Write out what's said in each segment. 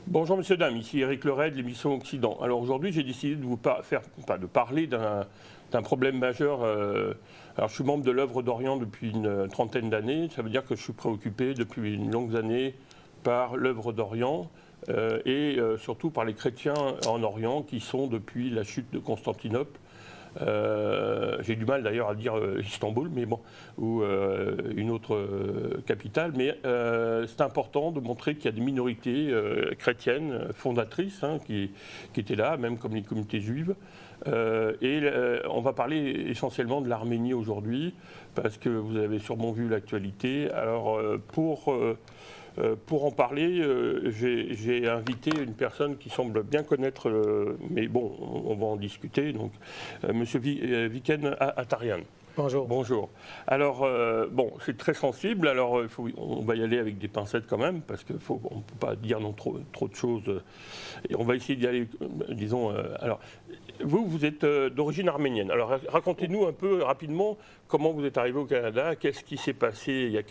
Bonjour Monsieur Dame, ici Éric Leray de l'émission Occident. Alors aujourd'hui j'ai décidé de de parler d'un problème majeur. Alors je suis membre de l'œuvre d'Orient depuis une trentaine d'années, ça veut dire que je suis préoccupé depuis une longue année par l'œuvre d'Orient surtout par les chrétiens en Orient qui sont depuis la chute de Constantinople. J'ai du mal d'ailleurs à dire Istanbul, mais bon, ou une autre capitale. Mais c'est important de montrer qu'il y a des minorités chrétiennes fondatrices qui étaient là, même comme les communautés juives. On va parler essentiellement de l'Arménie aujourd'hui, parce que vous avez sûrement vu l'actualité. Alors pour en parler, j'ai invité une personne qui semble bien connaître, mais bon, on va en discuter. Donc, Monsieur Viken Atarian. Bonjour. Bonjour. Alors, bon, c'est très sensible. Alors, on va y aller avec des pincettes quand même, parce qu'on ne peut pas dire non trop de choses. Et on va essayer d'y aller, disons. Alors, vous êtes d'origine arménienne. Alors, racontez-nous un peu rapidement comment vous êtes arrivé au Canada, qu'est-ce qui s'est passé il y a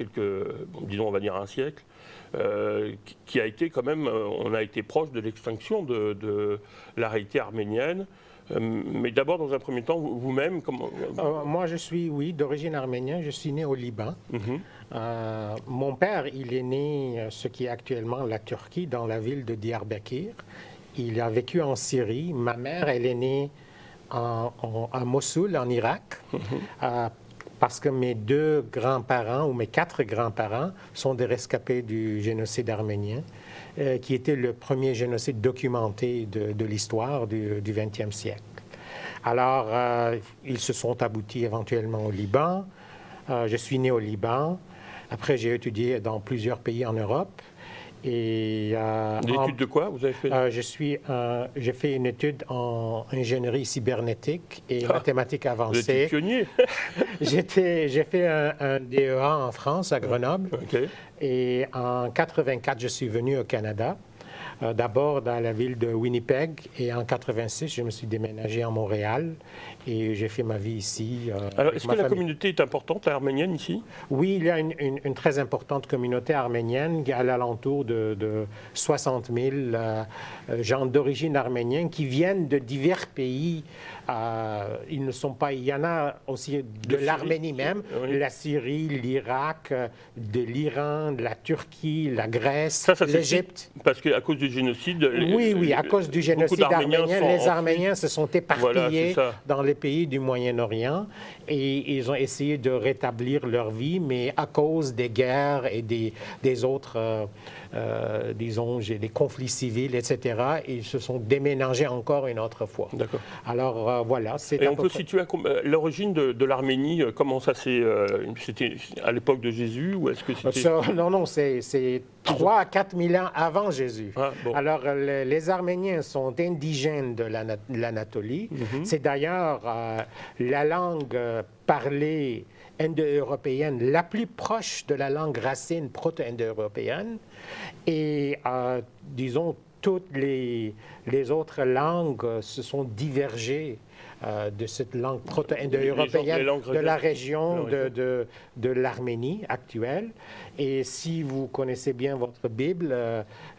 disons, on va dire un siècle, qui a été quand même, on a été proche de l'extinction de la réalité arménienne. Mais d'abord, dans un premier temps, vous-même, comment... Moi, je suis, oui, d'origine arménienne. Je suis né au Liban. Mon père, il est né, ce qui est actuellement la Turquie, dans la ville de Diyarbakir. Il a vécu en Syrie. Ma mère, elle est née à Mossoul, en Irak, parce que mes deux grands-parents, ou mes quatre grands-parents, sont des rescapés du génocide arménien, qui était le premier génocide documenté de l'histoire du XXe siècle. Alors, ils se sont aboutis éventuellement au Liban. Je suis né au Liban. Après, j'ai étudié dans plusieurs pays en Europe. L'étude de quoi vous avez fait? J'ai fait une étude en ingénierie cybernétique et mathématiques avancées. Vous êtes pionnier. J'ai fait un DEA en France, à Grenoble. Okay. Et en 84, je suis venu au Canada. D'abord dans la ville de Winnipeg, et en 86, je me suis déménagé à Montréal et j'ai fait ma vie ici. Alors, est-ce que la communauté est importante, arménienne, ici? Oui, il y a une très importante communauté arménienne à l'alentour de 60 000 gens d'origine arménienne qui viennent de divers pays. Ils ne sont pas... Il y en a aussi de l'Arménie même, oui. La Syrie, l'Irak, de l'Iran, de la Turquie, la Grèce, l'Égypte. Parce qu'à cause du génocide... Oui, à cause du génocide arménien, les Arméniens se sont éparpillés dans les pays du Moyen-Orient et ils ont essayé de rétablir leur vie, mais à cause des guerres et des autres, disons, des conflits civils, etc., ils se sont déménagés encore une autre fois. D'accord. Alors, voilà. Et on peut situer l'origine de l'Arménie, comment ça s'est... C'était à l'époque de Jésus ou est-ce que c'était... Non, c'est 3 à 4 000 ans avant Jésus. Ah, bon. Alors, les Arméniens sont indigènes de l'Anatolie. C'est d'ailleurs la langue parlée indo-européenne la plus proche de la langue racine proto-indo-européenne. Et, disons, toutes les autres langues se sont divergées de cette langue proto-indo-européenne de la région de l'Arménie actuelle. Et si vous connaissez bien votre Bible,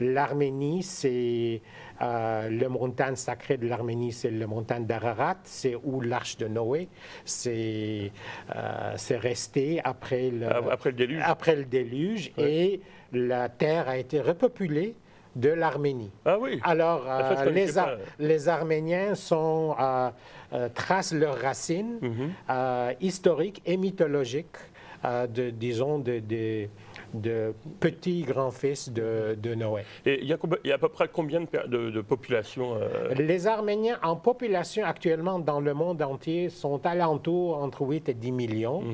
l'Arménie, c'est le montagne sacrée de l'Arménie, c'est le montagne d'Ararat, c'est où l'Arche de Noé, c'est resté après le déluge, ouais. Et la terre a été repopulée de l'Arménie. Ah oui. Alors, les Arméniens tracent leurs racines historiques et mythologiques, disons, de petits grands-fils de Noé. Et il y a à peu près combien de population Les Arméniens en population actuellement dans le monde entier sont alentours entre 8 et 10 millions.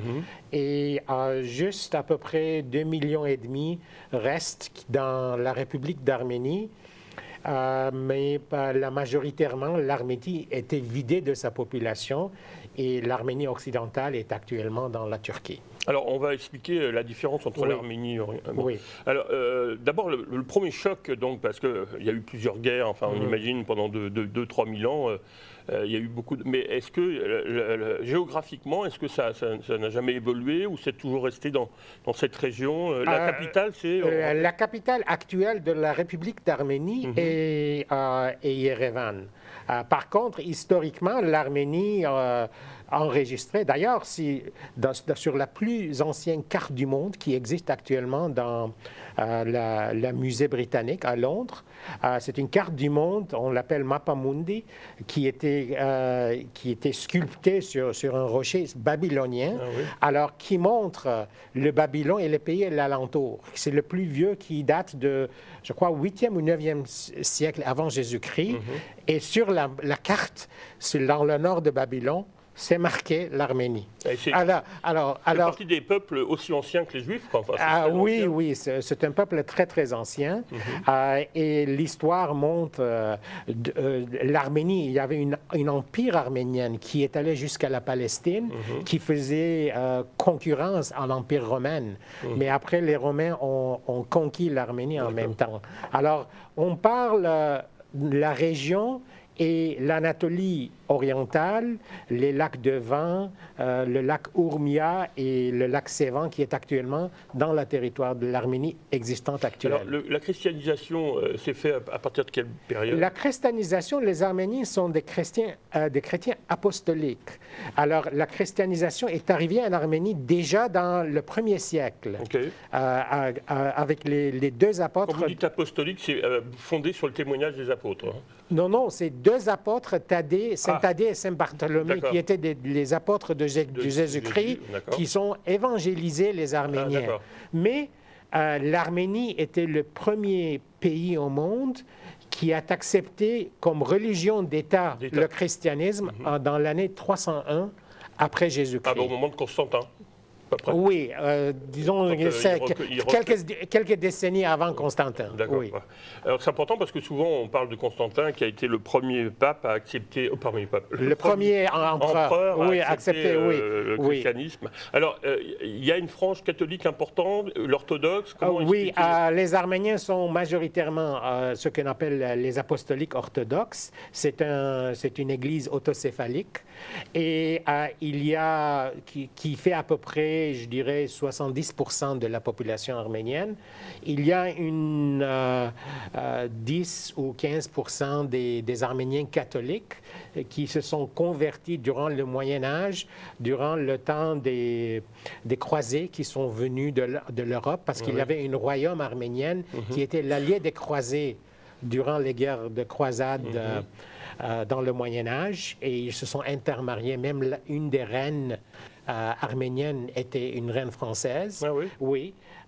Et juste à peu près 2,5 millions restent dans la République d'Arménie. Mais majoritairement, l'Arménie était vidée de sa population et l'Arménie occidentale est actuellement dans la Turquie. Alors, on va expliquer la différence entre l'Arménie et bon. Alors, d'abord, le premier choc, donc, parce qu'il y a eu plusieurs guerres, enfin, on imagine, pendant 2-3 000 ans, il y a eu beaucoup de... Mais est-ce que, géographiquement, est-ce que ça n'a jamais évolué ou c'est toujours resté dans cette région? La capitale, c'est... La capitale actuelle de la République d'Arménie est Yerevan. Par contre, historiquement, l'Arménie enregistré, d'ailleurs, sur la plus ancienne carte du monde qui existe actuellement dans le musée britannique à Londres, c'est une carte du monde, on l'appelle Mappa Mundi, qui était sculptée sur un rocher babylonien, alors qui montre le Babylone et les pays alentours. C'est le plus vieux qui date de, je crois, 8e ou 9e siècle avant Jésus-Christ. Et sur la carte, dans le nord de Babylone, c'est marqué l'Arménie. C'est partie des peuples aussi anciens que les Juifs, quoi. Enfin, oui, c'est un peuple très, très ancien. Et l'histoire montre l'Arménie. Il y avait une empire arménienne qui est allé jusqu'à la Palestine, qui faisait concurrence à l'empire romain. Mais après, les Romains ont conquis l'Arménie en même temps. Alors, on parle de la région et l'Anatolie orientale, les lacs de Van, le lac Urmia et le lac Sevan qui est actuellement dans le territoire de l'Arménie existante actuelle. Alors, la christianisation s'est faite à partir de quelle période? La christianisation, les Arméniens sont des chrétiens apostoliques. Alors, la christianisation est arrivée en Arménie déjà dans le 1er siècle, avec les deux apôtres. Quand vous dites apostolique, c'est fondé sur le témoignage des apôtres. Non, c'est deux apôtres, Saint Thaddée et Saint Bartholomew, qui étaient les apôtres de Jésus-Christ, qui sont évangélisés les Arméniens. Mais l'Arménie était le premier pays au monde qui a accepté comme religion d'État le christianisme dans l'année 301 après Jésus-Christ. Au moment de Constantin. Oui, disons quelques décennies avant Constantin. D'accord. Oui. Alors c'est important parce que souvent on parle de Constantin qui a été le premier pape à accepter, le premier empereur à accepter le christianisme. Alors il y a une frange catholique importante, l'orthodoxe. Oui, les Arméniens sont majoritairement ce qu'on appelle les apostoliques orthodoxes. C'est une église autocéphalique et il y a qui fait à peu près, je dirais, 70% de la population arménienne. Il y a 10 ou 15% des Arméniens catholiques qui se sont convertis durant le Moyen Âge, durant le temps des croisés qui sont venus de l'Europe, parce qu'il y avait un royaume arménien qui était l'allié des croisés durant les guerres de croisade dans le Moyen Âge, et ils se sont intermariés. Même une des reines arménienne était une reine française,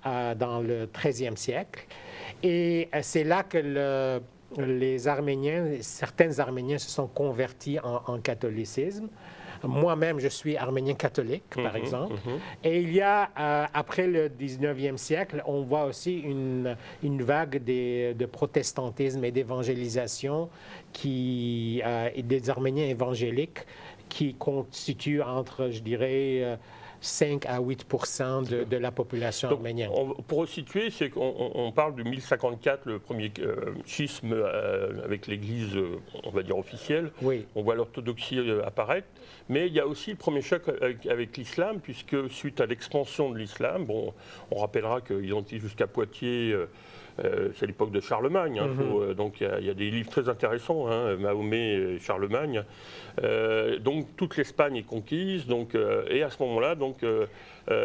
dans le XIIIe siècle. Et c'est là que certains Arméniens se sont convertis en catholicisme. Moi-même, je suis arménien catholique, par exemple. Et il y a, après le 19e siècle, on voit aussi une vague de protestantisme et d'évangélisation des Arméniens évangéliques qui constituent entre, je dirais, 5 à 8% de la population arménienne. Pour resituer, c'est qu'on parle de 1054, le premier schisme avec l'Église, on va dire officielle. Oui. On voit l'orthodoxie apparaître. Mais il y a aussi le premier choc avec l'islam, puisque suite à l'expansion de l'islam, on rappellera qu'ils ont été jusqu'à Poitiers. C'est l'époque de Charlemagne, donc il y a des livres très intéressants, Mahomet et Charlemagne. Donc toute l'Espagne est conquise, et à ce moment-là,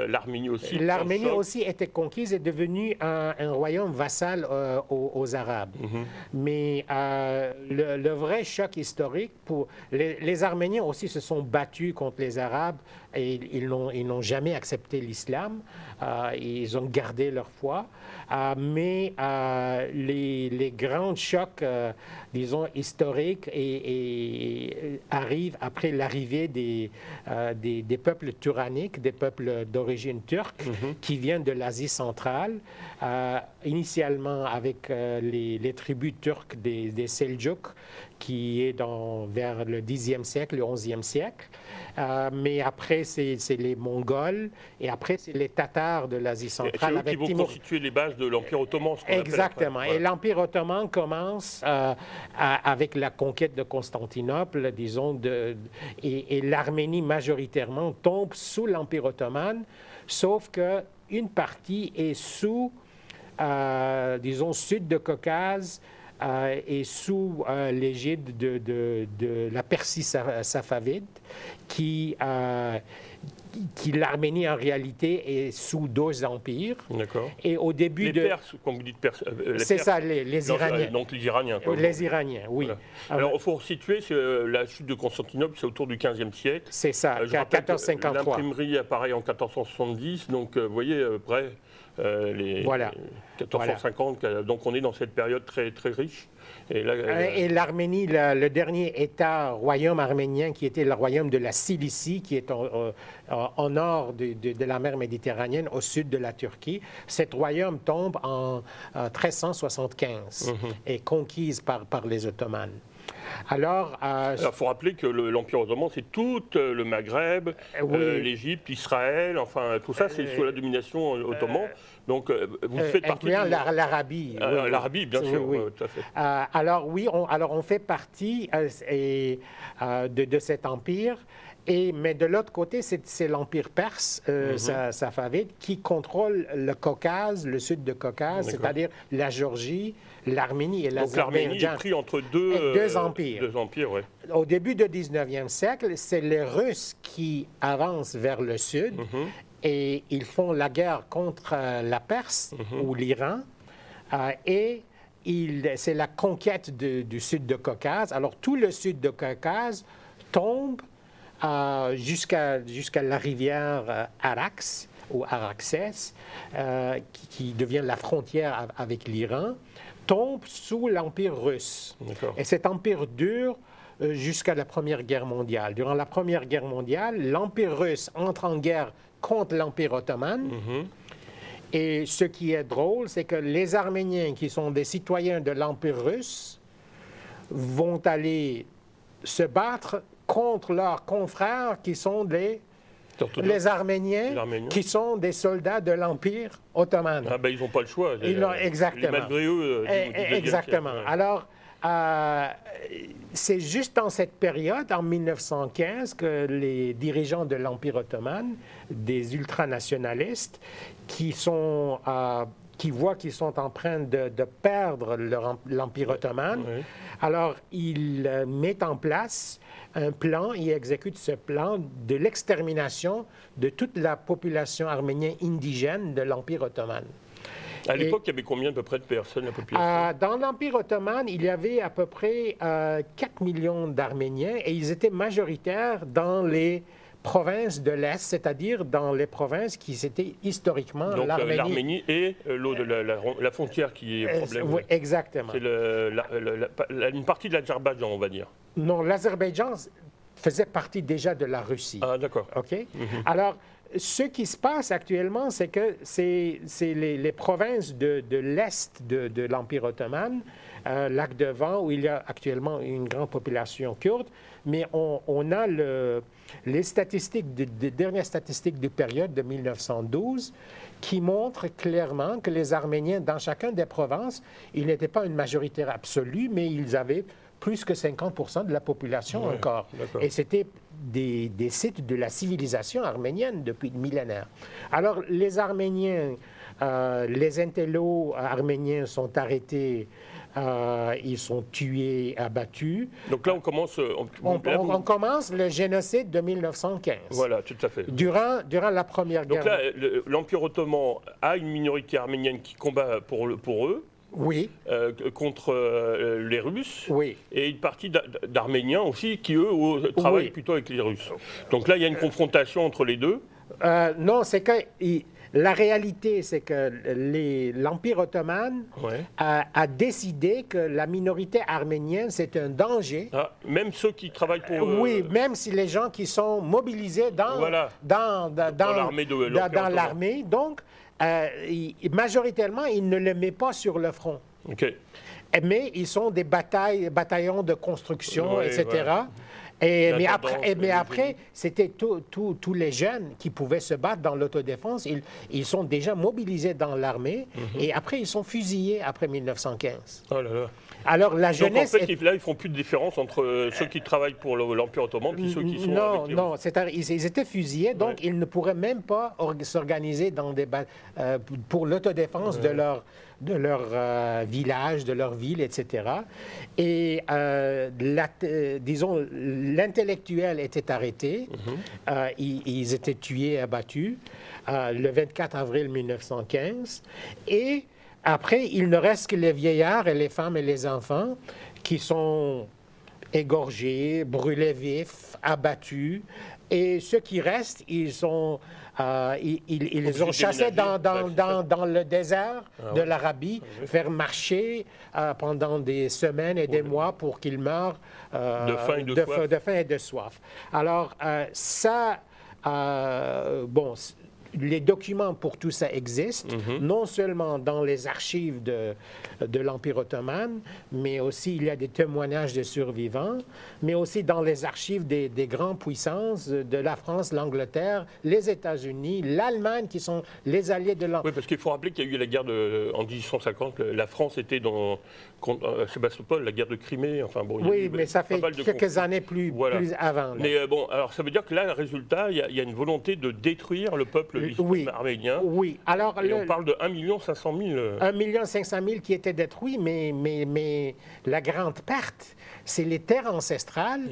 l'Arménie aussi. L'Arménie aussi était conquise et devenue un royaume vassal aux Arabes. Mais le vrai choc historique, les Arméniens aussi se sont battus contre les Arabes et ils n'ont jamais accepté l'islam. Ils ont gardé leur foi. Mais les grands chocs, disons, historiques arrivent après l'arrivée des peuples turaniques, des peuples d'origine turque, qui viennent de l'Asie centrale, initialement avec les tribus turques des Seldjouks, qui est vers le Xe siècle, le XIe siècle. Mais après, c'est les Mongols, et après, c'est les Tatars de l'Asie centrale. C'est eux qui vont constituer les bases de l'Empire ottoman. Exactement. Et l'Empire ottoman commence avec la conquête de Constantinople, disons, et l'Arménie majoritairement tombe sous l'Empire ottoman, sauf qu'une partie est sous, disons, sud de Caucase, et sous l'égide de la Persie safavide, qui l'Arménie en réalité est sous deux empires. D'accord. Et au début les Perses, quand vous dites Perses, c'est ça, les Iraniens. Donc les Iraniens. Les Iraniens, oui. Voilà. Alors il faut situer, la chute de Constantinople, c'est autour du XVe siècle. C'est ça, 1453. L'imprimerie apparaît en 1470, donc vous voyez, près les 1450, voilà. Donc on est dans cette période très, très riche. Et l'Arménie, le dernier royaume arménien qui était le royaume de la Cilicie, qui est au nord de la mer Méditerranéenne, au sud de la Turquie, cet royaume tombe en 1375 et conquise par les Ottomans. Alors, il faut rappeler que l'Empire ottoman, c'est tout le Maghreb, l'Égypte, Israël, enfin tout ça, c'est sous la domination ottomane. Donc, vous faites partie... Incluant l'Arabie. L'Arabie, bien sûr, oui. Tout à fait. Alors, oui, on fait partie de cet empire. Mais de l'autre côté, c'est l'Empire perse, safavide, qui contrôle le Caucase, le sud de Caucase, c'est-à-dire la Géorgie, l'Arménie et l'Azerbaïdjan. Donc l'Arménie est pris entre deux empires. Deux empires, oui. Au début du 19e siècle, c'est les Russes qui avancent vers le sud et ils font la guerre contre la Perse ou l'Iran. Et c'est la conquête du sud de Caucase. Alors tout le sud de Caucase tombe jusqu'à la rivière Arax ou Araxès, qui devient la frontière avec l'Iran, tombe sous l'Empire russe. Et cet empire dure jusqu'à la Première Guerre mondiale. Durant la Première Guerre mondiale, l'Empire russe entre en guerre contre l'Empire ottoman. Et ce qui est drôle, c'est que les Arméniens, qui sont des citoyens de l'Empire russe, vont aller se battre contre leurs confrères qui sont les Arméniens, qui sont des soldats de l'Empire ottoman. Ah ben, ils n'ont pas le choix. Exactement. Malgré eux. Exactement. Alors, c'est juste dans cette période, en 1915, que les dirigeants de l'Empire ottoman, des ultranationalistes, qui voient qu'ils sont en train de perdre l'Empire ottoman, alors ils mettent en place un plan, ils exécutent ce plan de l'extermination de toute la population arménienne indigène de l'Empire ottoman. À l'époque, il y avait combien à peu près de personnes, la population? Dans l'Empire ottoman, il y avait à peu près 4 millions d'Arméniens et ils étaient majoritaires dans les provinces de l'Est, c'est-à-dire dans les provinces qui étaient historiquement l'Arménie. Donc l'Arménie et la frontière qui est problème. Oui, exactement. C'est une partie de l'Azerbaïdjan, on va dire. Non, l'Azerbaïdjan faisait partie déjà de la Russie. Ah, d'accord. OK? Alors, ce qui se passe actuellement, c'est que c'est les provinces de l'Est de l'Empire ottoman, Lac de Van, où il y a actuellement une grande population kurde, mais on a les statistiques, les dernières statistiques de période de 1912 qui montrent clairement que les Arméniens, dans chacune des provinces, ils n'étaient pas une majorité absolue, mais ils avaient plus que 50% de la population encore. Et c'était des sites de la civilisation arménienne depuis millénaires. Alors, les Arméniens, les intellos arméniens sont arrêtés, ils sont tués, abattus. Donc là, on commence... On commence le génocide de 1915. Voilà, tout à fait. Durant la Première Guerre. Donc là, l'Empire ottoman a une minorité arménienne qui combat pour eux. Oui. Contre les Russes. Oui. Et une partie d'Arméniens aussi qui, eux, travaillent plutôt avec les Russes. Donc là, il y a une confrontation entre les deux. Non, c'est que la réalité, c'est que l'Empire ottoman a décidé que la minorité arménienne, c'est un danger. Ah, même ceux qui travaillent pour... Oui, même si les gens qui sont mobilisés dans l'armée. Donc, majoritairement, ils ne le mettent pas sur le front. Okay. Mais ils sont des bataillons de construction, etc. Voilà. Mais après, c'était tous les jeunes qui pouvaient se battre dans l'autodéfense. Ils sont déjà mobilisés dans l'armée et après, ils sont fusillés après 1915. Oh là là. Alors, la jeunesse... Donc, en fait, là, ils ne font plus de différence entre ceux qui travaillent pour l'Empire ottoman et ceux qui sont... Non, ils étaient fusillés, donc ils ne pourraient même pas s'organiser pour l'autodéfense de leur village, de leur ville, etc. Et, disons, l'intellectuel était arrêté. Ils étaient tués et abattus le 24 avril 1915. Et après, il ne reste que les vieillards et les femmes et les enfants qui sont égorgés, brûlés vifs, abattus. Et ceux qui restent, ils ont chassés dans le désert de l'Arabie, faire marcher pendant des semaines et des mois pour qu'ils meurent de faim et de soif. Alors, les documents pour tout ça existent, non seulement dans les archives de l'Empire ottoman, mais aussi il y a des témoignages de survivants, mais aussi dans les archives des grandes puissances de la France, l'Angleterre, les États-Unis, l'Allemagne, qui sont les alliés de l'Empire. Oui, parce qu'il faut rappeler qu'il y a eu la guerre en 1850. La France était dans Sébastopol, la guerre de Crimée. Enfin, bon, oui, mais ça fait quelques années plus avant. Là. Mais bon, alors ça veut dire que là, le résultat, il y a une volonté de détruire le peuple arménien. Oui. Alors, on parle de 1 500 000. 1 500 000 qui étaient détruits, mais la grande perte, c'est les terres ancestrales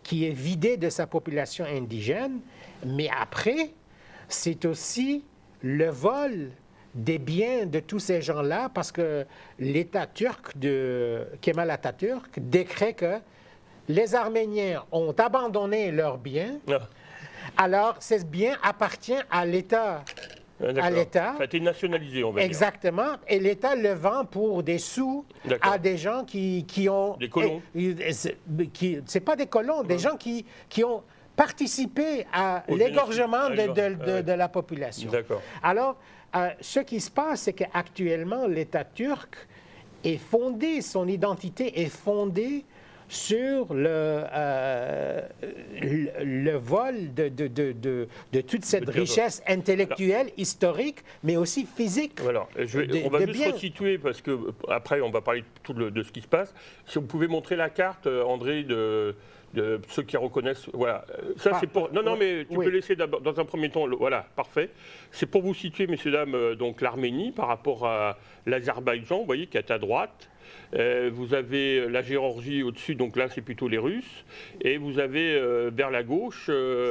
qui est vidée de sa population indigène. Mais après, c'est aussi le vol des biens de tous ces gens-là, parce que l'État turc de Kemal Atatürk décrète que les Arméniens ont abandonné leurs biens. Alors, ces biens appartiennent à l'État. Ça a été nationalisé, on va dire. Exactement. Et l'État le vend pour des sous à des gens qui ont... Des colons. C'est pas des colons, des gens qui ont participé à l'égorgement de la population. D'accord. Alors, ce qui se passe, c'est qu'actuellement, l'État turc est fondé, son identité est fondée sur le vol de toute cette richesse intellectuelle, historique, mais aussi physique. Voilà. On va juste resituer, parce qu'après, on va parler de ce qui se passe. Si vous pouvez montrer la carte, André, de ceux qui reconnaissent, voilà. Ça, c'est pour... Non, mais tu peux laisser d'abord, dans un premier temps, voilà, parfait. C'est pour vous situer, messieurs, dames, donc l'Arménie par rapport à l'Azerbaïdjan, vous voyez, qui est à droite. Vous avez la Géorgie au-dessus, donc là c'est plutôt les Russes, et vous avez vers la gauche...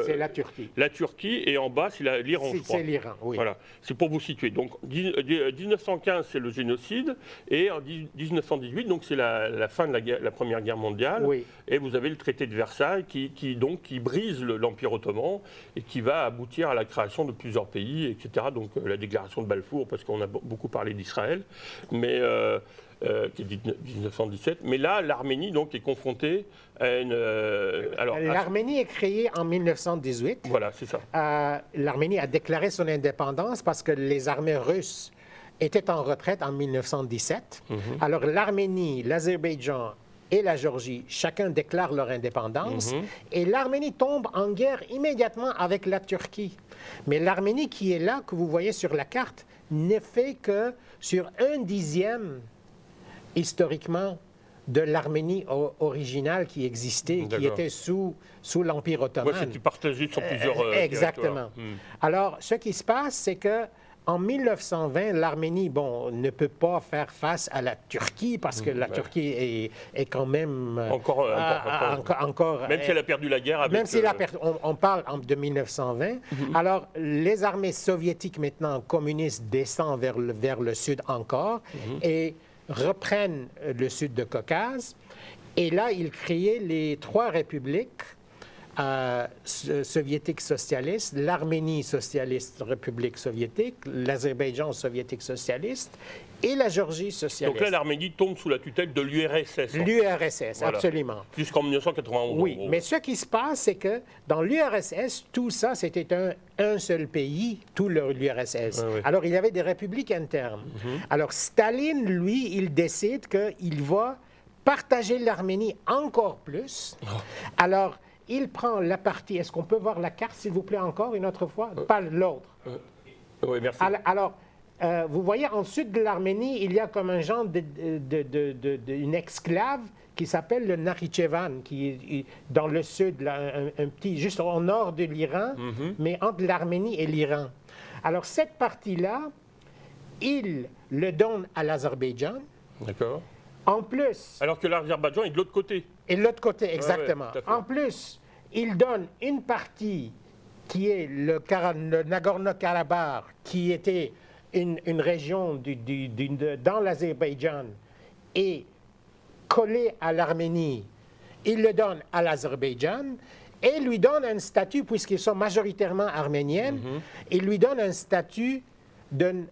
c'est la Turquie. La Turquie, et en bas c'est l'Iran, je crois. C'est l'Iran, oui. Voilà, c'est pour vous situer. Donc 1915 c'est le génocide, et en 1918, donc c'est la fin de la Première Guerre mondiale, et vous avez le traité de Versailles qui brise l'Empire ottoman, et qui va aboutir à la création de plusieurs pays, etc. Donc la déclaration de Balfour, parce qu'on a beaucoup parlé d'Israël, mais... qui est 1917. Mais là, l'Arménie donc est confrontée à une... l'Arménie est créée en 1918. Voilà, c'est ça. L'Arménie a déclaré son indépendance parce que les armées russes étaient en retraite en 1917. Alors l'Arménie, l'Azerbaïdjan et la Géorgie, chacun déclare leur indépendance. Et l'Arménie tombe en guerre immédiatement avec la Turquie. Mais l'Arménie qui est là, que vous voyez sur la carte, ne fait que sur 1/10 historiquement de l'Arménie originale qui existait, qui était sous l'Empire ottoman. Oui, c'est partagé sur plusieurs exactement. Alors, ce qui se passe, c'est que en 1920, l'Arménie, ne peut pas faire face à la Turquie parce que la Turquie est quand même... Encore même si elle a perdu la guerre avec... Même si on parle de 1920. Alors, les armées soviétiques, maintenant communistes, descendent vers le sud encore et reprennent le sud de Caucase. Et là, ils créaient les 3 républiques soviétique socialiste, l'Arménie socialiste république soviétique, l'Azerbaïdjan soviétique socialiste et la Géorgie socialiste. Donc là, l'Arménie tombe sous la tutelle de l'URSS. L'URSS, Voilà. Absolument. Jusqu'en 1991. Oui, mais ce qui se passe, c'est que dans l'URSS, tout ça, c'était un seul pays, tout l'URSS. Oui. Alors, il y avait des républiques internes. Alors, Staline, lui, il décide qu'il va partager l'Arménie encore plus. Alors, il prend la partie... Est-ce qu'on peut voir la carte, s'il vous plaît, encore une autre fois? Pas l'autre. Oui, merci. Alors, vous voyez, en sud de l'Arménie, il y a comme un genre d'une exclave qui s'appelle le Nakhichevan, qui est dans le sud, là, un petit, juste au nord de l'Iran, mais entre l'Arménie et l'Iran. Alors, cette partie-là, il le donne à l'Azerbaïdjan. D'accord. En plus... Alors que l'Azerbaïdjan est de l'autre côté. Et de l'autre côté, exactement. Ouais, en plus, il donne une partie qui est le Nagorno-Karabakh, qui était une région dans l'Azerbaïdjan et collée à l'Arménie. Il le donne à l'Azerbaïdjan et lui donne un statut, puisqu'ils sont majoritairement arméniens, il lui donne un statut d'une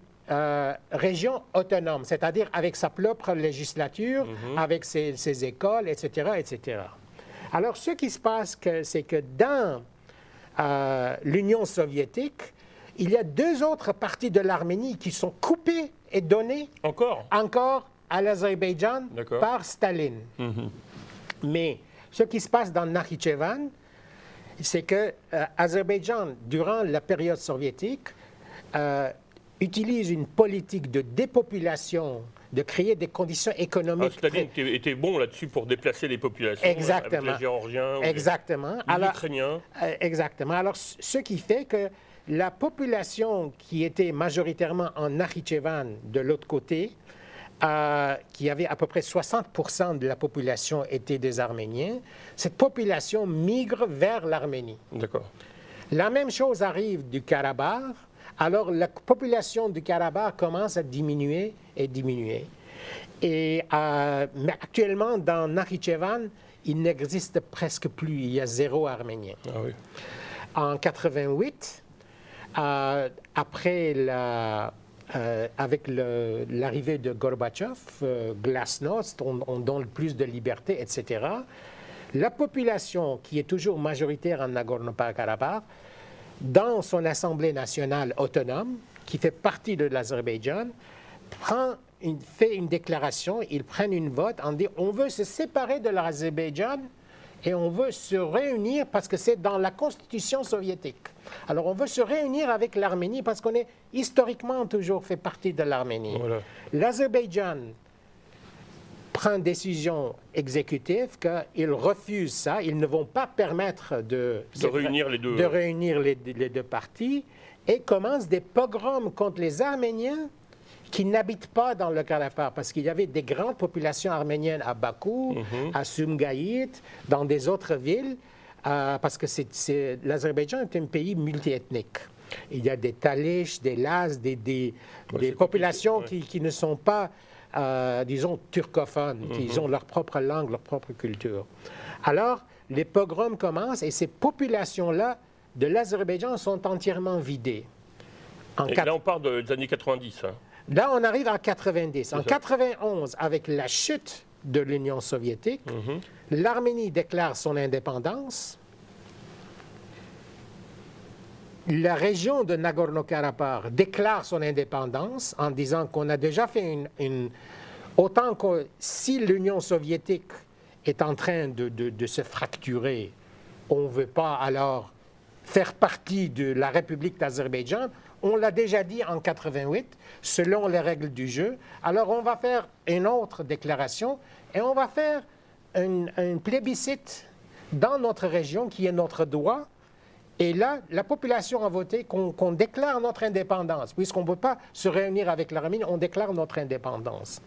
région autonome, c'est-à-dire avec sa propre législature, avec ses écoles, etc., etc. Alors, ce qui se passe, c'est que dans l'Union soviétique, il y a deux autres parties de l'Arménie qui sont coupées et données encore à l'Azerbaïdjan par Staline. Mais ce qui se passe dans Nakhichevan, c'est que l'Azerbaïdjan, durant la période soviétique, utilise une politique de dépopulation, de créer des conditions économiques. Staline était bon là-dessus pour déplacer les populations. Exactement. Avec les Géorgiens, Exactement. les Ukrainiens. Exactement. Alors, ce qui fait que la population qui était majoritairement en Nakhichevan, de l'autre côté, qui avait à peu près 60% de la population étaient des Arméniens, cette population migre vers l'Arménie. D'accord. La même chose arrive du Karabakh. Alors, la population du Karabakh commence à diminuer et diminuer. Mais actuellement, dans Nakhichevan, il n'existe presque plus. Il y a 0 Arménien. Ah oui. En 88, avec l'arrivée de Gorbatchev, Glasnost, on donne plus de liberté, etc. La population, qui est toujours majoritaire en Nagorno-Karabakh, dans son Assemblée nationale autonome, qui fait partie de l'Azerbaïdjan, fait une déclaration, ils prennent une vote en disant on veut se séparer de l'Azerbaïdjan et on veut se réunir parce que c'est dans la constitution soviétique. Alors on veut se réunir avec l'Arménie parce qu'on est historiquement toujours fait partie de l'Arménie. Voilà. L'Azerbaïdjan prend une décision exécutive qu'ils refusent ça, ils ne vont pas permettre de réunir les deux parties et commencent des pogroms contre les Arméniens qui n'habitent pas dans le Karabakh, parce qu'il y avait des grandes populations arméniennes à Bakou, à Sumgayit, dans des autres villes, parce que l'Azerbaïdjan est un pays multiethnique. Il y a des Talish, des Laz, des populations qui ne sont pas disons, turcophones, qui ont leur propre langue, leur propre culture. Alors, les pogroms commencent et ces populations-là de l'Azerbaïdjan sont entièrement vidées. Là, on parle des années 90. Hein. Là, on arrive en 90. En 91, avec la chute de l'Union soviétique, l'Arménie déclare son indépendance. La région de Nagorno-Karabakh déclare son indépendance en disant qu'on a déjà fait autant que si l'Union soviétique est en train de se fracturer, on ne veut pas alors faire partie de la République d'Azerbaïdjan. On l'a déjà dit en 88, selon les règles du jeu. Alors on va faire une autre déclaration et on va faire un plébiscite dans notre région qui est notre droit. Et là, la population a voté qu'on déclare notre indépendance. Puisqu'on ne peut pas se réunir avec l'Arménie, on déclare notre indépendance.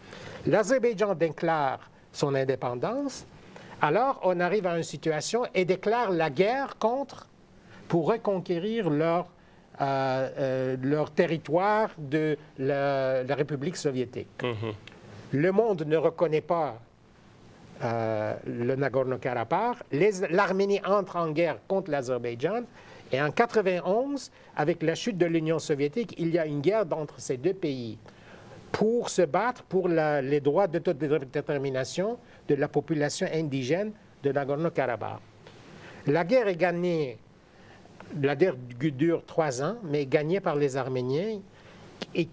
L'Azerbaïdjan déclare son indépendance. Alors, on arrive à une situation et déclare la guerre pour reconquérir leur territoire de la République soviétique. Le monde ne reconnaît pas le Nagorno-Karabakh. L'Arménie entre en guerre contre l'Azerbaïdjan. Et en 1991, avec la chute de l'Union soviétique, il y a une guerre entre ces deux pays pour se battre pour les droits d'autodétermination de la population indigène de Nagorno-Karabakh. La guerre est gagnée, la guerre dure 3 ans, mais gagnée par les Arméniens. Et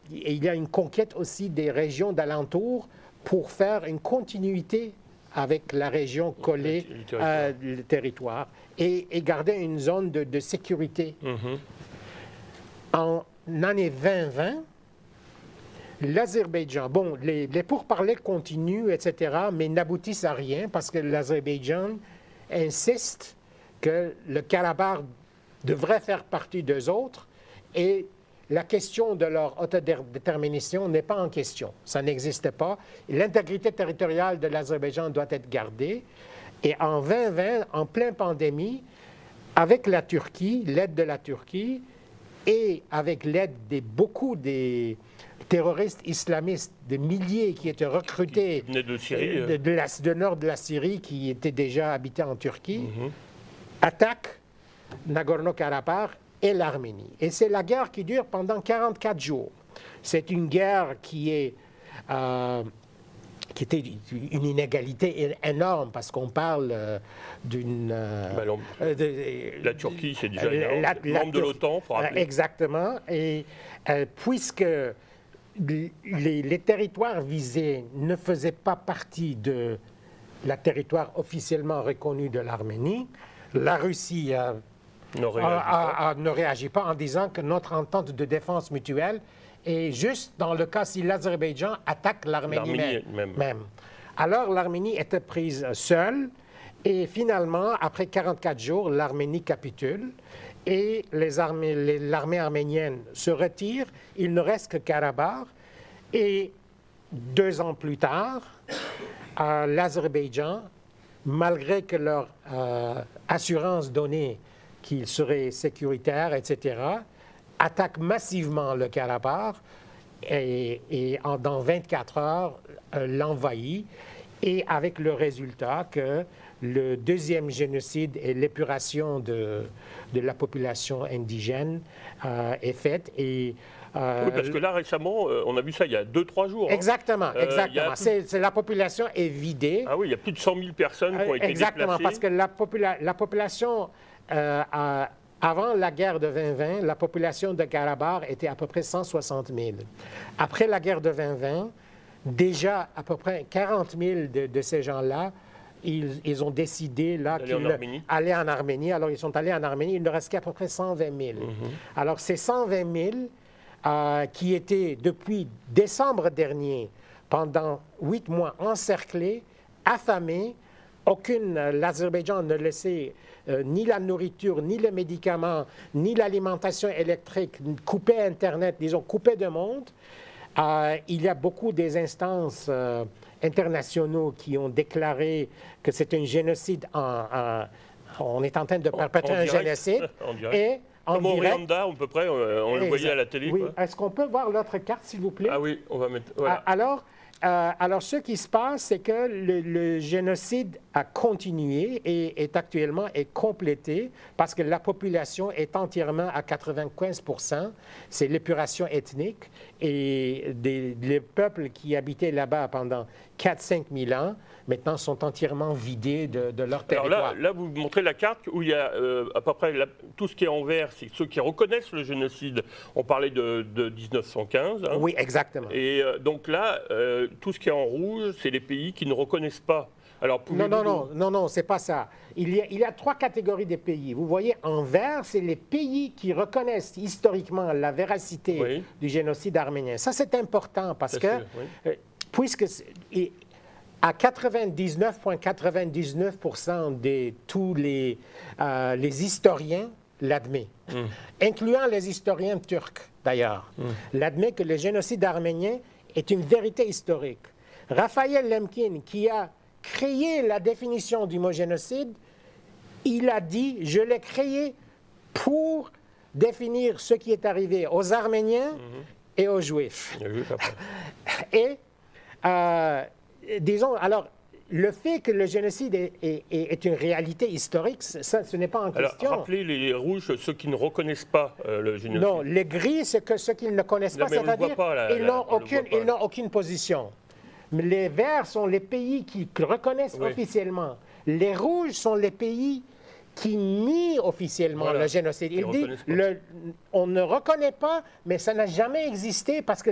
il y a une conquête aussi des régions d'alentour pour faire une continuité avec la région collée le territoire et garder une zone de sécurité. En année 2020, l'Azerbaïdjan, bon, les pourparlers continuent, etc., mais n'aboutissent à rien parce que l'Azerbaïdjan insiste que le Karabakh devrait faire partie d'eux autres et la question de leur autodétermination n'est pas en question. Ça n'existe pas. L'intégrité territoriale de l'Azerbaïdjan doit être gardée. Et en 2020, en pleine pandémie, avec la Turquie, l'aide de la Turquie, et avec l'aide de beaucoup des terroristes islamistes, des milliers qui étaient recrutés de nord de la Syrie, qui étaient déjà habités en Turquie, attaquent Nagorno-Karabakh et l'Arménie. Et c'est la guerre qui dure pendant 44 jours. C'est une guerre qui était une inégalité énorme parce qu'on parle d'une... la Turquie, c'est déjà membre de l'OTAN, il faut rappeler. Exactement. Et puisque les territoires visés ne faisaient pas partie de la territoire officiellement reconnu de l'Arménie, la Russie ne réagit pas en disant que notre entente de défense mutuelle est juste dans le cas si l'Azerbaïdjan attaque l'Arménie même. Alors l'Arménie était prise seule et finalement, après 44 jours, l'Arménie capitule et l'armée arménienne se retire. Il ne reste que Karabakh et 2 ans plus tard, l'Azerbaïdjan, malgré que leur assurance donnée qu'il serait sécuritaire, etc., attaque massivement le Karabakh et dans 24 heures l'envahit, et avec le résultat que le deuxième génocide et l'épuration de la population indigène est faite. Oui, parce que là, récemment, on a vu ça il y a 2-3 jours. Exactement, exactement. La population est vidée. Ah oui, il y a plus de 100 000 personnes qui ont été exactement, déplacées. Parce que la population, avant la guerre de 2020, la population de Karabakh était à peu près 160 000. Après la guerre de 2020, déjà à peu près 40 000 de ces gens-là, ils ont décidé d'aller en Arménie. Alors, ils sont allés en Arménie. Il ne reste qu'à peu près 120 000. Alors, ces 120 000 qui étaient, depuis décembre dernier, pendant 8 mois, encerclés, affamés, l'Azerbaïdjan ne laissait ni la nourriture, ni les médicaments, ni l'alimentation électrique, coupait Internet, disons, coupait de monde. Il y a beaucoup des instances internationaux qui ont déclaré que c'est un génocide on est en train de perpétrer un génocide. Et comme au Rwanda, à peu près, on le voyait à la télé. Oui. Est-ce qu'on peut voir l'autre carte, s'il vous plaît? Ah oui, on va mettre... Voilà. Alors, ce qui se passe, c'est que le génocide a continué et est complété parce que la population est entièrement à 95%. C'est l'épuration ethnique et les peuples qui habitaient là-bas pendant 4-5 000 ans, maintenant sont entièrement vidés de leur territoire. Alors là, vous montrez la carte où il y a à peu près tout ce qui est en vert, c'est ceux qui reconnaissent le génocide. On parlait de 1915. Hein. Oui, exactement. Et donc là, tout ce qui est en rouge, c'est les pays qui ne reconnaissent pas. Alors, non, c'est pas ça. Il y a 3 catégories de pays. Vous voyez, en vert, c'est les pays qui reconnaissent historiquement la véracité du génocide arménien. Ça, c'est important parce que, puisque à 99,99% de tous les historiens l'admettent, incluant les historiens turcs d'ailleurs, l'admettent que le génocide arménien est une vérité historique. Raphaël Lemkin, qui a créé la définition du mot génocide, il a dit « Je l'ai créé pour définir ce qui est arrivé aux Arméniens et aux Juifs. » Et disons, alors, le fait que le génocide est une réalité historique, ça, ce n'est pas en question. Alors, rappelez les rouges, ceux qui ne reconnaissent pas le génocide. Non, les gris, c'est que ceux qui ne le connaissent pas, c'est-à-dire ils n'ont aucune position. Les verts sont les pays qui reconnaissent officiellement. Les rouges sont les pays qui nient officiellement le génocide. Il dit, on ne reconnaît pas, mais ça n'a jamais existé parce que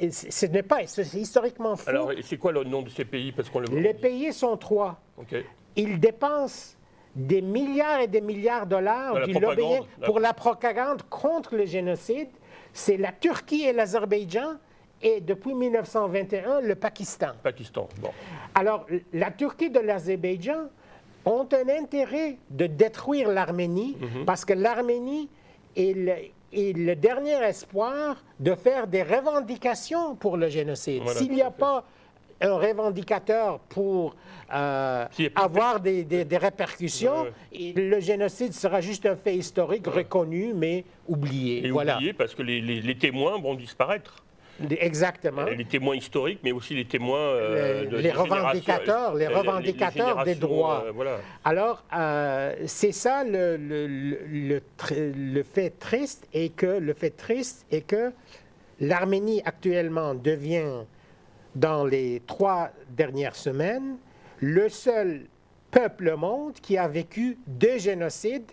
c'est historiquement faux. Alors, c'est quoi le nom de ces pays parce qu'on Les pays sont 3. Okay. Ils dépensent des milliards et des milliards de dollars du lobbying pour la propagande contre le génocide. C'est la Turquie et l'Azerbaïdjan. Et depuis 1921, le Pakistan. Bon. Alors, la Turquie et l'Azerbaïdjan ont un intérêt de détruire l'Arménie parce que l'Arménie est le dernier espoir de faire des revendications pour le génocide. Voilà, s'il n'y a pas un revendicateur pour avoir des répercussions, le génocide sera juste un fait historique reconnu, mais oublié. Et oublié parce que les témoins vont disparaître. Exactement. Les témoins historiques, mais aussi les témoins les revendicateurs des droits. Voilà. Alors, c'est ça le fait triste, et que l'Arménie actuellement devient, dans les 3 dernières semaines, le seul peuple au monde qui a vécu 2 génocides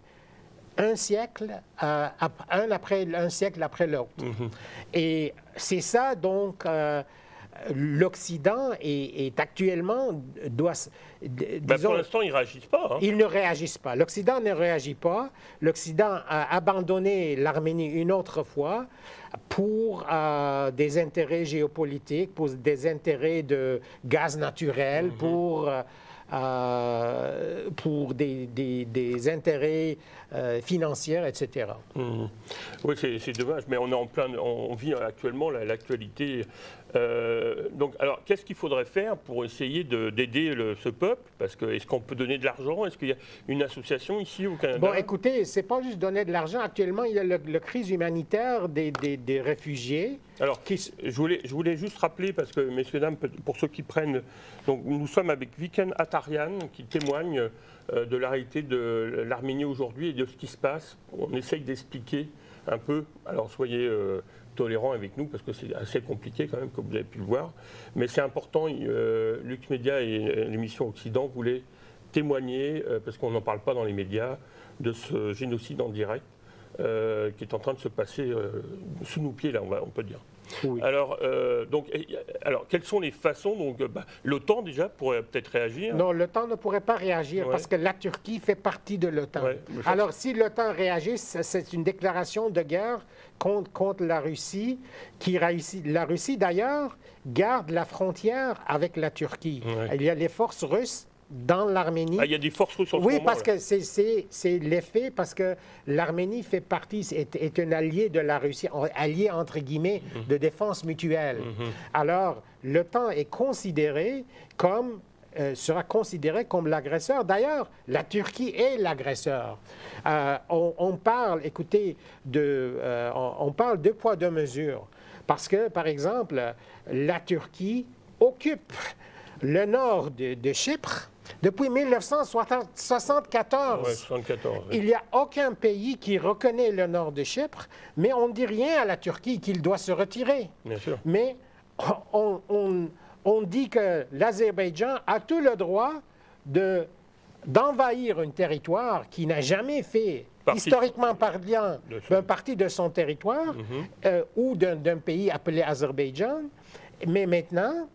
un siècle après l'autre. Et c'est ça, donc, l'Occident est actuellement... pour l'instant, ils ne réagissent pas. Hein. Ils ne réagissent pas. L'Occident ne réagit pas. L'Occident a abandonné l'Arménie une autre fois pour des intérêts géopolitiques, pour des intérêts de gaz naturel, pour des intérêts financiers, etc. Oui, c'est dommage, mais on vit actuellement l'actualité. Donc, alors, qu'est-ce qu'il faudrait faire pour essayer d'aider ce peuple? Parce que est-ce qu'on peut donner de l'argent? Est-ce qu'il y a une association ici au Canada? Bon, écoutez, c'est pas juste donner de l'argent. Actuellement, il y a la crise humanitaire des réfugiés. Alors, je voulais juste rappeler, parce que, messieurs, dames, pour ceux qui prennent... Donc, nous sommes avec Viken Atarian, qui témoigne de la réalité de l'Arménie aujourd'hui et de ce qui se passe. On essaye d'expliquer un peu. Alors, soyez tolérants avec nous, parce que c'est assez compliqué quand même, comme vous avez pu le voir. Mais c'est important. Lux Média et l'émission Occident voulaient témoigner, parce qu'on n'en parle pas dans les médias, de ce génocide en direct qui est en train de se passer sous nos pieds, là, on peut dire. Oui. Alors, quelles sont les façons? Donc, l'OTAN, déjà, pourrait peut-être réagir. Non, l'OTAN ne pourrait pas réagir parce que la Turquie fait partie de l'OTAN. Alors, si l'OTAN réagit, c'est une déclaration de guerre contre la Russie, La Russie, d'ailleurs, garde la frontière avec la Turquie. Il y a les forces russes dans l'Arménie. Il y a des forces russes en ce moment. Oui, parce que c'est l'effet, parce que l'Arménie fait partie, est un allié de la Russie, allié entre guillemets de défense mutuelle. Alors, l'OTAN est sera considéré comme l'agresseur. D'ailleurs, la Turquie est l'agresseur. On parle, écoutez, on parle 2 poids 2 mesures. Parce que, par exemple, la Turquie occupe le nord de Chypre depuis 1974. Il n'y a aucun pays qui reconnaît le nord de Chypre, mais on ne dit rien à la Turquie qu'il doit se retirer. Bien sûr. Mais on dit que l'Azerbaïdjan a tout le droit d'envahir un territoire qui n'a jamais fait, historiquement parlant, partie de son territoire ou d'un pays appelé Azerbaïdjan. Mais maintenant,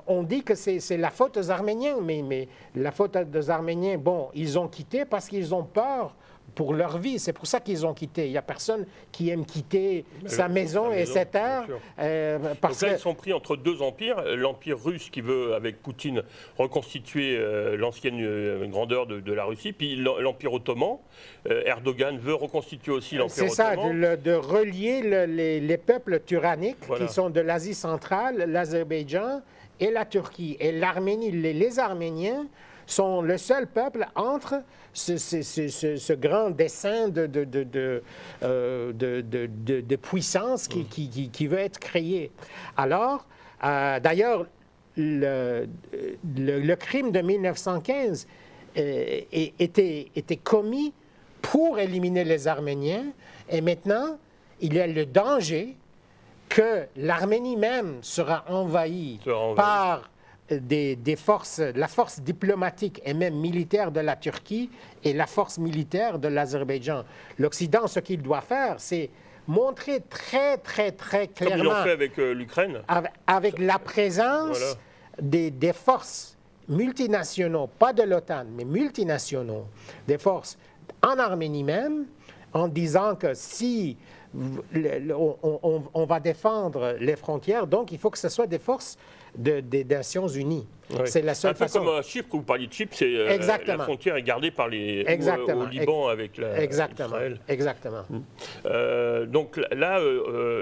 on dit que c'est la faute aux Arméniens, mais la faute aux Arméniens, bon, ils ont quitté parce qu'ils ont peur pour leur vie. C'est pour ça qu'ils ont quitté. Il n'y a personne qui aime quitter sa maison et ses terres. Parce que ils sont pris entre 2 empires. L'empire russe qui veut, avec Poutine, reconstituer l'ancienne grandeur de la Russie, puis l'empire ottoman. Erdogan veut reconstituer aussi l'empire ottoman. C'est ça, de relier les peuples tyranniques qui sont de l'Asie centrale, l'Azerbaïdjan et la Turquie. Et l'Arménie, les Arméniens sont le seul peuple entre ce grand dessein de puissance qui veut être créé. Alors, D'ailleurs, le crime de 1915 était commis pour éliminer les Arméniens, et maintenant, il y a le danger que l'Arménie même sera envahie par la force diplomatique et même militaire de la Turquie et la force militaire de l'Azerbaïdjan. L'Occident, ce qu'il doit faire, c'est montrer très, très, très clairement... Comme ils l'ont fait avec l'Ukraine. Avec la présence des forces multinationaux, pas de l'OTAN, mais multinationaux, des forces en Arménie même, en disant que si on va défendre les frontières, donc il faut que ce soit des forces des Nations Unies. Oui. C'est la seule façon. Un peu comme à Chypre, vous parliez de Chypre, la frontière est gardée par les au Liban avec Israël. Exactement. Donc là,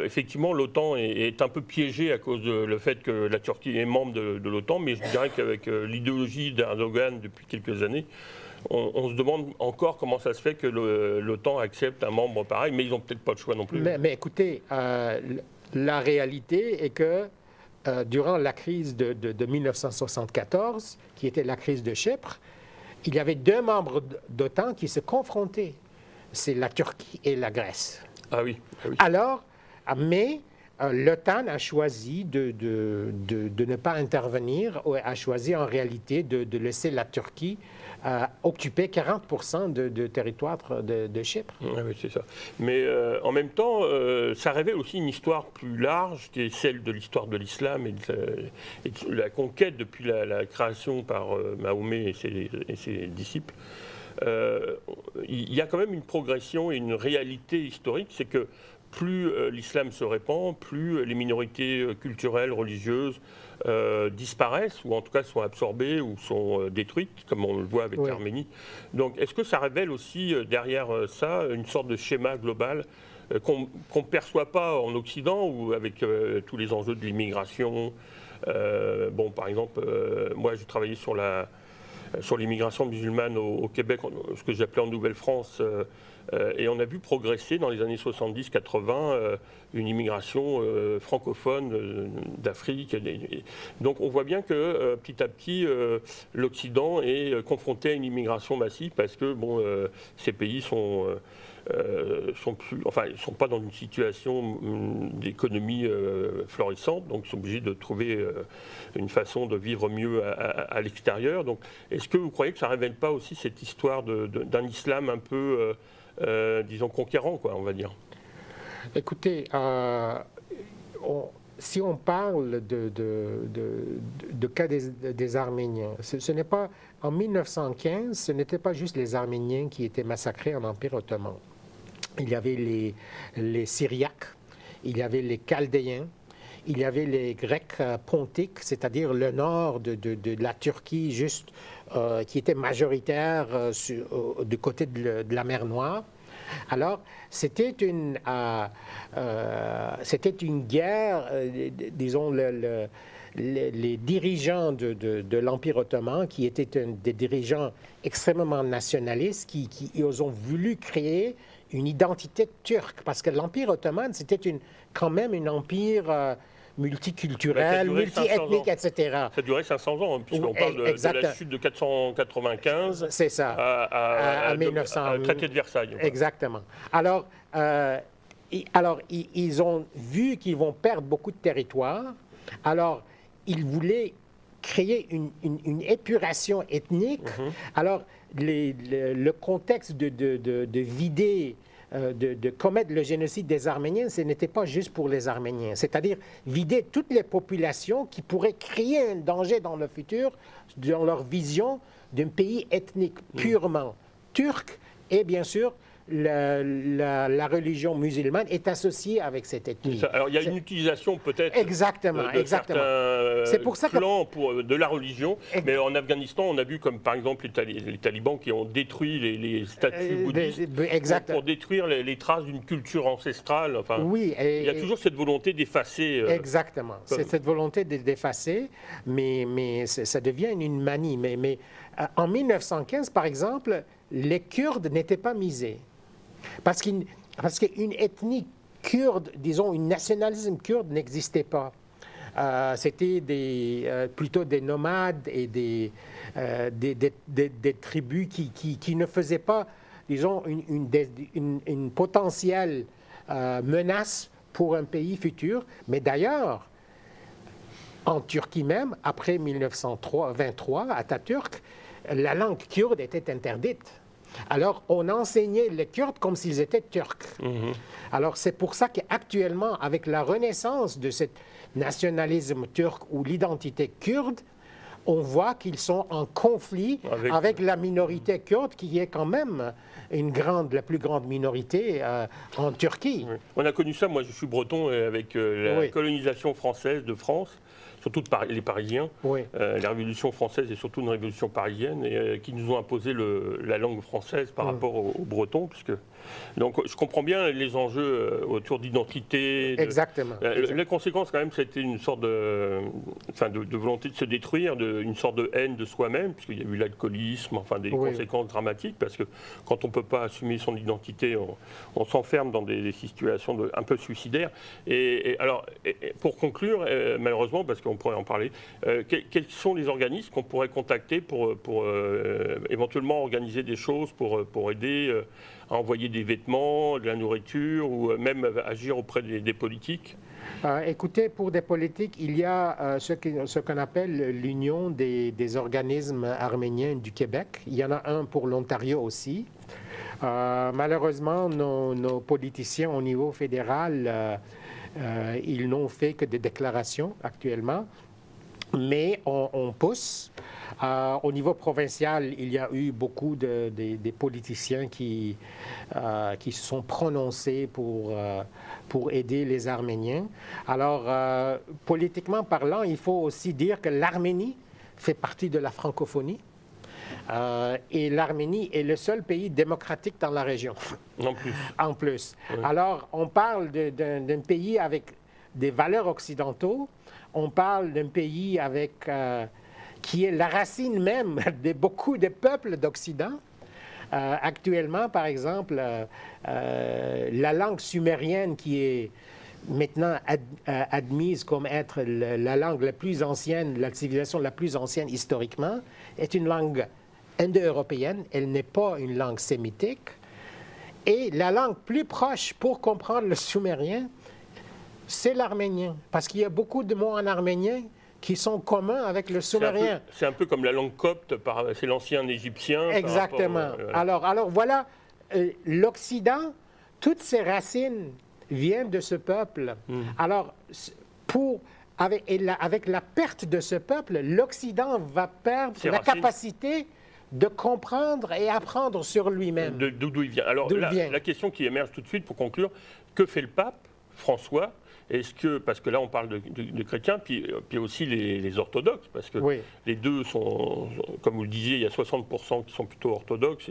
effectivement, l'OTAN est un peu piégée à cause de le fait que la Turquie est membre de l'OTAN, mais je dirais qu'avec l'idéologie d'Erdogan depuis quelques années, on se demande encore comment ça se fait que l'OTAN accepte un membre pareil, mais ils n'ont peut-être pas le choix non plus. Mais écoutez, la réalité est que durant la crise de 1974, qui était la crise de Chypre, il y avait deux membres d'OTAN qui se confrontaient. C'est la Turquie et la Grèce. Ah oui. Ah oui. Alors, mais l'OTAN a choisi de ne pas intervenir, a choisi en réalité de laisser la Turquie occuper 40% de territoire de Chypre. Ah oui, c'est ça. Mais en même temps, ça révèle aussi une histoire plus large, qui est celle de l'histoire de l'islam et de la conquête depuis la création par Mahomet et ses disciples. Il y a quand même une progression et une réalité historique, c'est que plus l'islam se répand, plus les minorités culturelles, religieuses disparaissent, ou en tout cas sont absorbées ou sont détruites, comme on le voit avec l'Arménie. Donc est-ce que ça révèle aussi derrière ça une sorte de schéma global qu'on ne perçoit pas en Occident, ou avec tous les enjeux de l'immigration? Bon, par exemple, moi j'ai travaillé sur l'immigration musulmane au Québec, ce que j'appelais en Nouvelle-France, et on a vu progresser dans les années 70-80 une immigration francophone d'Afrique. Donc on voit bien que petit à petit, l'Occident est confronté à une immigration massive parce que ces pays sont plus, enfin, ils ne sont pas dans une situation d'économie florissante, donc ils sont obligés de trouver une façon de vivre mieux à l'extérieur. Donc, est-ce que vous croyez que ça ne révèle pas aussi cette histoire d'un islam un peu, disons, conquérant, quoi, on va dire? Écoutez, si on parle de cas des Arméniens, ce n'est pas, en 1915, ce n'était pas juste les Arméniens qui étaient massacrés en Empire ottoman. Il y avait les Syriaques, il y avait les Chaldéens, il y avait les Grecs pontiques, c'est-à-dire le nord de la Turquie, juste qui était majoritaire du côté de la mer Noire. Alors, c'était une guerre, disons, les dirigeants de l'Empire ottoman, qui étaient des dirigeants extrêmement nationalistes, qui ont voulu créer une identité turque, parce que l'Empire ottoman, c'était quand même un empire multiculturel, multiethnique, etc. Ça a duré 500 ans, puisqu'on parle de la chute de 495 c'est ça, à 1900. Traité de Versailles. Exactement. Alors, ils ont vu qu'ils vont perdre beaucoup de territoire. Alors, ils voulaient créer une épuration ethnique. Alors, le contexte de vider, de commettre le génocide des Arméniens, ce n'était pas juste pour les Arméniens. C'est-à-dire vider toutes les populations qui pourraient créer un danger dans le futur, dans leur vision d'un pays ethnique purement turc, et bien sûr, la religion musulmane est associée avec cette ethnie. Alors il y a une utilisation peut-être exactement. C'est pour ça de la religion, mais en Afghanistan on a vu comme par exemple les talibans qui ont détruit les statues bouddhistes pour détruire les traces d'une culture ancestrale. Enfin, oui, il y a toujours cette volonté d'effacer. Exactement, c'est cette volonté d'effacer, mais ça devient une manie. Mais en 1915 par exemple, les Kurdes n'étaient pas misés. Parce qu'une ethnie kurde, disons, un nationalisme kurde n'existait pas. C'était plutôt des nomades et des tribus qui ne faisaient pas, disons, une potentielle menace pour un pays futur. Mais d'ailleurs, en Turquie même, après 1923, Atatürk, la langue kurde était interdite. Alors, on enseignait les Kurdes comme s'ils étaient turcs. Alors, c'est pour ça qu'actuellement, avec la renaissance de ce nationalisme turc ou l'identité kurde, on voit qu'ils sont en conflit avec la minorité kurde, qui est quand même la plus grande minorité en Turquie. Oui. On a connu ça, moi je suis breton, avec la colonisation française de France, surtout les Parisiens. La Révolution française est surtout une révolution parisienne et qui nous ont imposé la langue française par rapport aux Bretons. Donc je comprends bien les enjeux autour d'identité. Exactement. La conséquence quand même, c'était une sorte de volonté de se détruire, une sorte de haine de soi-même, puisqu'il y a eu l'alcoolisme, des conséquences dramatiques, parce que quand on ne peut pas assumer son identité, on s'enferme dans des situations un peu suicidaires. Alors, pour conclure, malheureusement, parce qu'on pourrait en parler, quels sont les organismes qu'on pourrait contacter pour éventuellement organiser des choses pour aider à envoyer des vêtements, de la nourriture, ou même agir auprès des politiques? Écoutez, pour des politiques, il y a ce qu'on appelle l'Union des organismes arméniens du Québec. Il y en a un pour l'Ontario aussi. Malheureusement, nos politiciens au niveau fédéral, ils n'ont fait que des déclarations actuellement, mais on pousse. Au niveau provincial, il y a eu beaucoup des politiciens qui se sont prononcés pour aider les Arméniens. Alors, politiquement parlant, il faut aussi dire que l'Arménie fait partie de la francophonie. Et l'Arménie est le seul pays démocratique dans la région. En plus. Oui. Alors, on parle d'un pays avec des valeurs occidentaux. On parle d'un pays qui est la racine même de beaucoup de peuples d'Occident. Actuellement, par exemple, la langue sumérienne qui est maintenant admise comme être la langue la plus ancienne, la civilisation la plus ancienne historiquement, est une langue indo-européenne. Elle n'est pas une langue sémitique. Et la langue plus proche pour comprendre le sumérien, c'est l'arménien. Parce qu'il y a beaucoup de mots en arménien qui sont communs avec le sumérien. C'est un peu comme la langue copte, c'est l'ancien égyptien. Exactement. Alors voilà, l'Occident, toutes ses racines viennent de ce peuple. Alors, avec la perte de ce peuple, l'Occident va perdre la capacité de comprendre et apprendre sur lui-même. D'où il vient. Alors, la question qui émerge tout de suite pour conclure, que fait le pape François? Parce que là on parle de chrétiens, puis aussi les orthodoxes, parce que les deux sont, comme vous le disiez, il y a 60% qui sont plutôt orthodoxes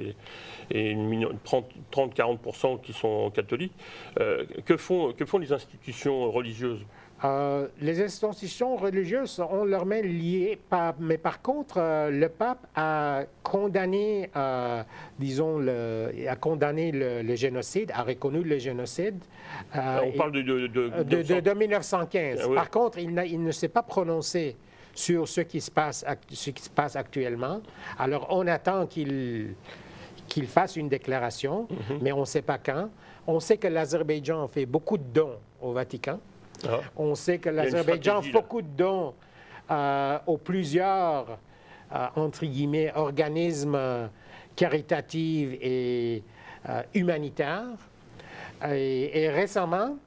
et 30-40% qui sont catholiques. Que font les institutions religieuses? Les institutions religieuses ont leurs mains liées, mais par contre, le pape a condamné, le génocide, a reconnu le génocide. On parle de 1915. Ah, oui. Par contre, il ne s'est pas prononcé sur ce qui se passe actuellement. Alors, on attend qu'il fasse une déclaration, mais on ne sait pas quand. On sait que l'Azerbaïdjan fait beaucoup de dons au Vatican. On sait que l'Azerbaïdjan fait beaucoup de dons aux plusieurs, entre guillemets, organismes caritatifs et humanitaires. Et récemment,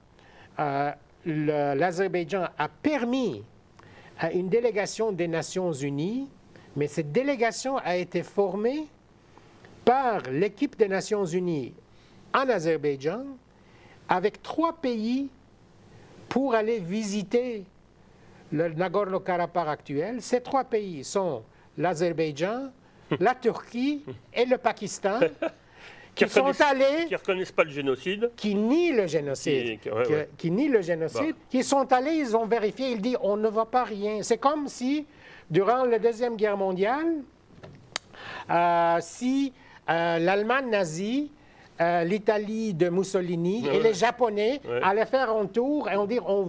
l'Azerbaïdjan a permis à une délégation des Nations Unies, mais cette délégation a été formée par l'équipe des Nations Unies en Azerbaïdjan avec 3 pays pour aller visiter le Nagorno-Karabakh actuel. Ces 3 pays sont l'Azerbaïdjan, la Turquie et le Pakistan, qui ne reconnaissent pas le génocide. Qui nient le génocide. Qui nient le génocide. Qui sont allés, ils ont vérifié, ils disent on ne voit pas rien. C'est comme si, durant la Deuxième Guerre mondiale, l'Allemagne nazie, l'Italie de Mussolini et les Japonais allaient faire un tour et on dit on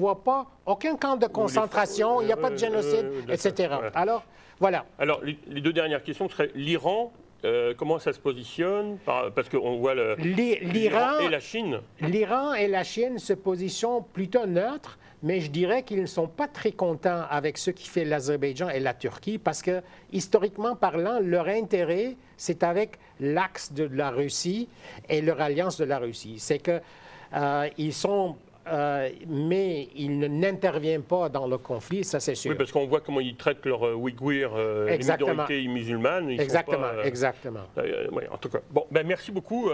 aucun camp de concentration, il n'y a pas de génocide, etc. Voilà. Alors, voilà. Alors, les deux dernières questions seraient l'Iran. Comment ça se positionne? Parce qu'on voit l'Iran et la Chine. L'Iran et la Chine se positionnent plutôt neutres, mais je dirais qu'ils ne sont pas très contents avec ce qui fait l'Azerbaïdjan et la Turquie parce que, historiquement parlant, leur intérêt, c'est avec l'axe de la Russie et leur alliance de la Russie. C'est que ils sont... mais ils n'interviennent pas dans le conflit, ça c'est sûr. Oui, parce qu'on voit comment ils traitent leurs Ouïghours, les minorités musulmanes. Exactement. Ouais, en tout cas. Bon, ben merci beaucoup.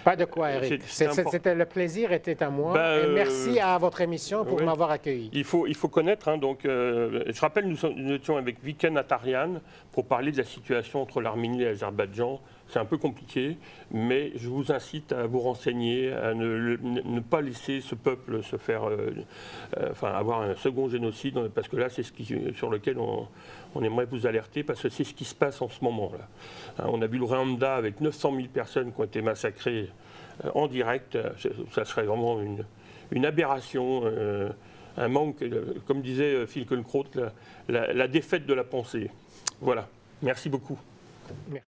Pas de quoi, Eric. Le plaisir était à moi. Et merci à votre émission pour m'avoir accueilli. Il faut connaître. Hein, donc, je rappelle, nous étions avec Viken Atarian pour parler de la situation entre l'Arménie et l'Azerbaïdjan. C'est un peu compliqué, mais je vous incite à vous renseigner, à ne pas laisser ce peuple se faire, avoir un second génocide, parce que là, c'est sur lequel on aimerait vous alerter, parce que c'est ce qui se passe en ce moment-là. Hein, on a vu le Rwanda avec 900 000 personnes qui ont été massacrées en direct. Ça serait vraiment une aberration, un manque, comme disait Phil Kellenkraut, la défaite de la pensée. Voilà. Merci beaucoup. Merci.